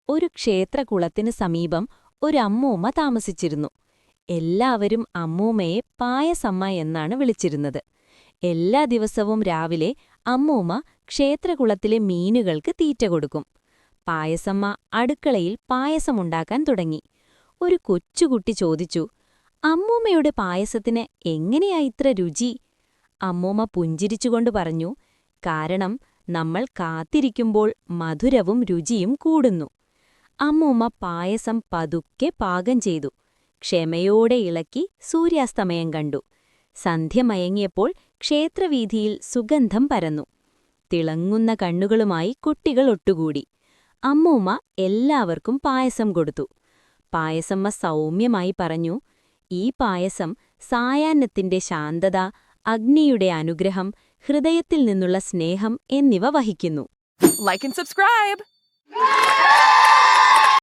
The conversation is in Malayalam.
ഒരു ക്ഷേത്രകുളത്തിനു സമീപം ഒരമ്മൂമ്മ താമസിച്ചിരുന്നു. എല്ലാവരും അമ്മൂമ്മയെ പായസമ്മ എന്നാണ് വിളിച്ചിരുന്നത്. എല്ലാ ദിവസവും രാവിലെ അമ്മൂമ്മ ക്ഷേത്രകുളത്തിലെ മീനുകൾക്ക് തീറ്റ കൊടുക്കും. പായസമ്മ അടുക്കളയിൽ പായസമുണ്ടാക്കാൻ തുടങ്ങി. ഒരു കൊച്ചുകുട്ടി ചോദിച്ചു, "അമ്മൂമ്മയുടെ പായസത്തിന് എങ്ങനെയാ ഇത്ര രുചി?" അമ്മൂമ്മ പുഞ്ചിരിച്ചുകൊണ്ട് പറഞ്ഞു, "കാരണം നമ്മൾ കാത്തിരിക്കുമ്പോൾ മധുരവും രുചിയും കൂടുന്നു." അമ്മൂമ്മ പായസം പതുക്കെ പാകം ചെയ്തു. ക്ഷമയോടെ ഇളക്കി സൂര്യാസ്തമയം കണ്ടു. സന്ധ്യ മയങ്ങിയപ്പോൾ ക്ഷേത്രവീഥിയിൽ സുഗന്ധം പരന്നു. തിളങ്ങുന്ന കണ്ണുകളുമായി കുട്ടികൾ ഒട്ടുകൂടി. അമ്മൂമ്മ എല്ലാവർക്കും പായസം കൊടുത്തു. പായസമ്മ സൗമ്യമായി പറഞ്ഞു, "ഈ പായസം സായാഹ്നത്തിന്റെ ശാന്തത, അഗ്നിയുടെ അനുഗ്രഹം, ഹൃദയത്തിൽ നിന്നുള്ള സ്നേഹം എന്നിവ വഹിക്കുന്നു." Like and subscribe!